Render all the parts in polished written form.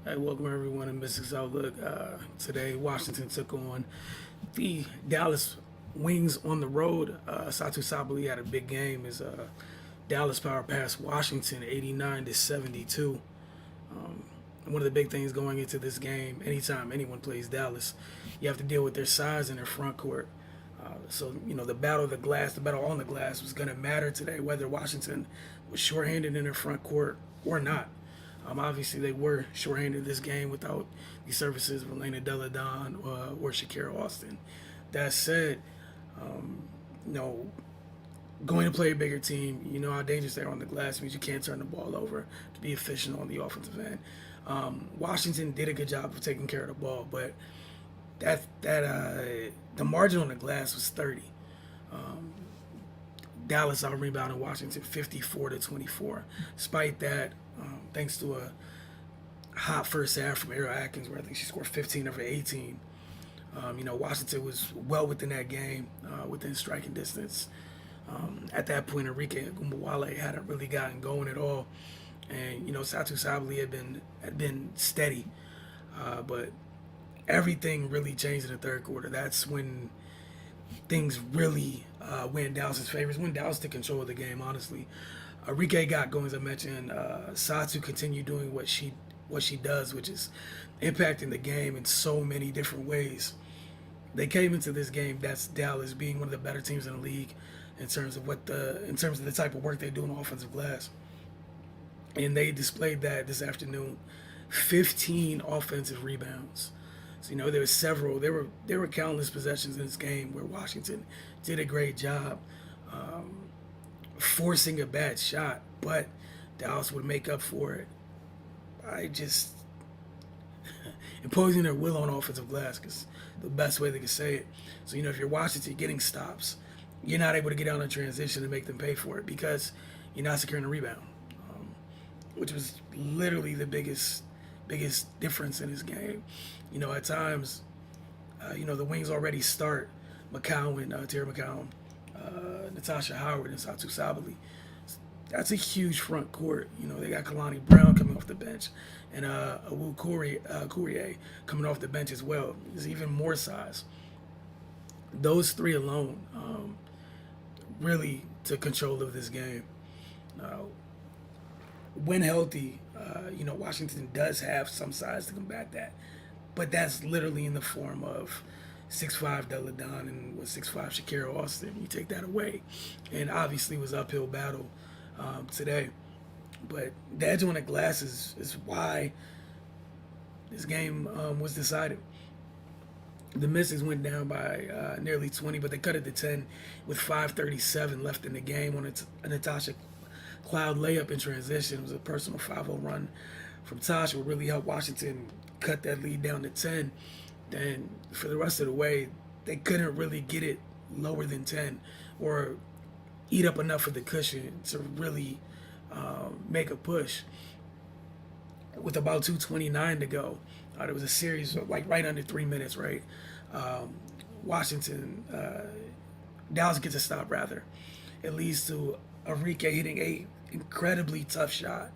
Hey, welcome everyone to Mystics Outlook. Today, Washington took on the Dallas Wings on the road. Satu Sabali had a big game as Dallas power passed Washington 89-72. One of the big things going into this game, anytime anyone plays Dallas, you have to deal with their size in their front court. So, the battle of the glass, the battle on the glass was going to matter today, whether Washington was shorthanded in their front court or not. Obviously, they were shorthanded this game without the services of Elena Deladon or Shakira Austin. That said, going to play a bigger team, you know how dangerous they are on the glass means you can't turn the ball over to be efficient on the offensive end. Washington did a good job of taking care of the ball, but the margin on the glass was 30. Dallas out-rebounded Washington 54-24. Despite that, thanks to a hot first half from Ariel Atkins, where I think she scored 15 of her 18. Washington was well within that game, within striking distance. At that point, Enrique Gumbawale hadn't really gotten going at all, and Satu Sabali had been steady, but everything really changed in the third quarter. That's when things really went Dallas' favor. When Dallas took control of the game, honestly. Enrique got going, as I mentioned. Satu continued doing what she does, which is impacting the game in so many different ways. They came into this game, that's Dallas being one of the better teams in the league in terms of the type of work they do on the offensive glass. And they displayed that this afternoon. 15 offensive rebounds. So there were countless possessions in this game where Washington did a great job forcing a bad shot, but Dallas would make up for it by just imposing their will on offensive glass, because the best way they could say it. So if you're Washington getting stops, you're not able to get out in transition and make them pay for it because you're not securing a rebound, which was literally the biggest difference in this game. At times, the Wings already start McCowan, Terry McCowan, Natasha Howard, and Satu Sabali. That's a huge front court. They got Kalani Brown coming off the bench and Awu Courier coming off the bench as well. There's even more size. Those three alone really took control of this game. When healthy, Washington does have some size to combat that, but that's literally in the form of 6'5" Deladon and 6'5" Shakira Austin. You take that away, and obviously it was an uphill battle today. But the edge on the glass is why this game was decided. The Mystics went down by nearly 20, but they cut it to 10 with 5:37 left in the game on a Natasha Cloud layup in transition. It was a personal 5-0 run from Tasha, would really help Washington cut that lead down to 10. Then for the rest of the way, they couldn't really get it lower than 10 or eat up enough of the cushion to really make a push. With about 2:29 to go, there was a series of right under 3 minutes, right? Dallas gets a stop rather. It leads to Enrique hitting a incredibly tough shot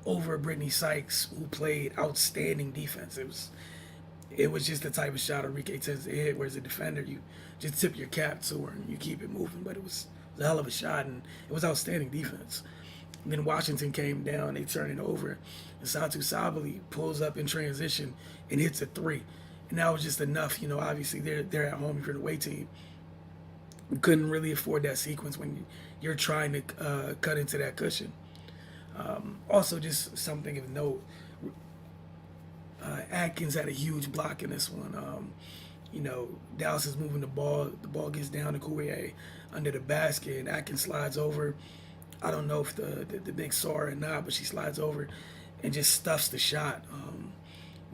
over Brittany Sykes, who played outstanding defense. It was just the type of shot Enrique tends to hit, where as a defender, you just tip your cap to her and you keep it moving. But it was a hell of a shot, and it was outstanding defense. And then Washington came down, they turned it over, and Satu Sabali pulls up in transition and hits a three. And that was just enough. Obviously they're at home if you're the away team. You couldn't really afford that sequence when you're trying to cut into that cushion. Also, just something of note, Atkins had a huge block in this one. Dallas is moving the ball. The ball gets down to Courier under the basket, and Atkins slides over. I don't know if the big saw her or not, but she slides over and just stuffs the shot.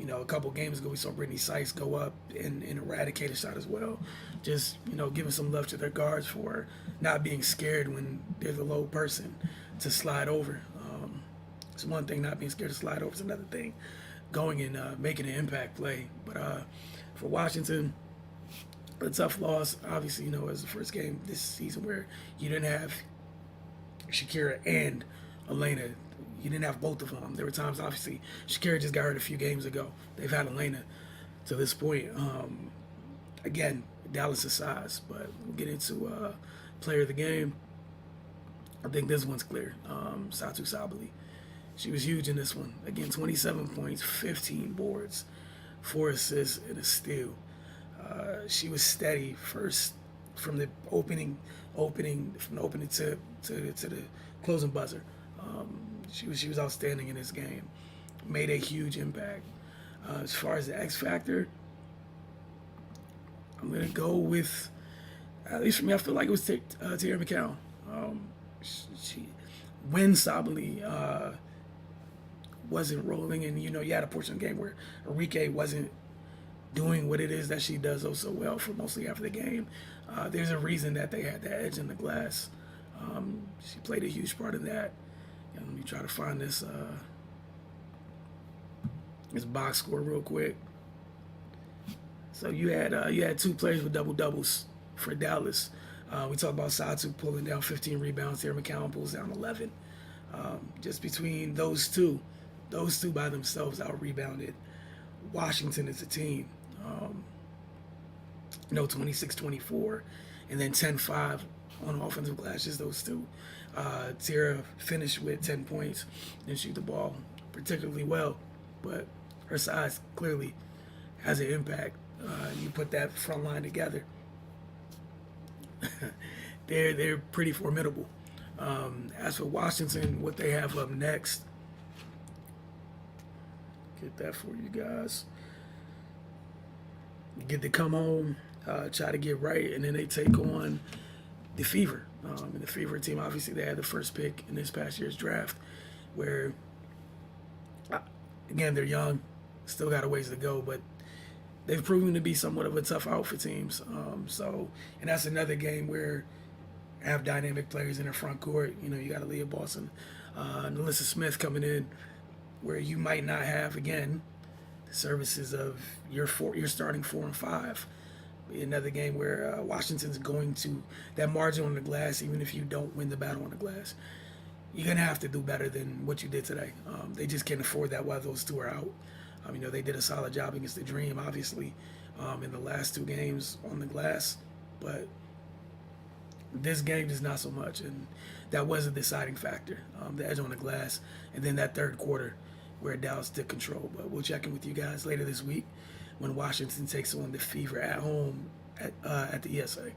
A couple games ago, we saw Brittany Sykes go up and eradicate a shot as well. Just, giving some love to their guards for not being scared when they're the low person to slide over. It's one thing, not being scared to slide over. It's another thing, going and making an impact play. But for Washington, a tough loss. Obviously, as the first game this season where you didn't have Shakira and Elena. You didn't have both of them. There were times, obviously, Shakira just got hurt a few games ago. They've had Elena to this point. Again, Dallas' size, but we'll get into player of the game. I think this one's clear. Satu Sabali. She was huge in this one. Again, 27 points, 15 boards, 4 assists, and a steal. She was steady first from the opening tip to the closing buzzer. She was outstanding in this game. Made a huge impact. As far as the X factor, I'm gonna go with, at least for me, I feel like it was Tierra McCown. When Sabali wasn't rolling, and you had a portion of the game where Enrique wasn't doing what it is that she does so well for mostly after the game. There's a reason that they had that edge in the glass. She played a huge part in that. Let me try to find this box score real quick. So you had 2 players with double doubles for Dallas. We talked about Satu pulling down 15 rebounds. Tierra McCown pulls down 11. Just between those two by themselves out rebounded Washington as a team. 26-24, and then 10-5 on offensive glass, just those two. Tierra finished with 10 points, didn't shoot the ball particularly well, but her size clearly has an impact. You put that front line together, they're pretty formidable. As for Washington, what they have up next, get that for you guys. You get to come home, try to get right, and then they take on the Fever. And the Fever team, obviously, they had the first pick in this past year's draft, where, again, they're young, still got a ways to go, but they've proven to be somewhat of a tough out for teams. And that's another game where you have dynamic players in the front court. You got Aaliyah Boston, Melissa Smith coming in, where you might not have, again, the services of your starting 4 and 5. Another game where Washington's going to that margin on the glass, even if you don't win the battle on the glass, you're going to have to do better than what you did today. They just can't afford that while those two are out. They did a solid job against the Dream, obviously, in the last 2 games on the glass, but this game is not so much, and that was a deciding factor, the edge on the glass, and then that third quarter where Dallas took control. But we'll check in with you guys later this week when Washington takes on the Fever at home at the ESA.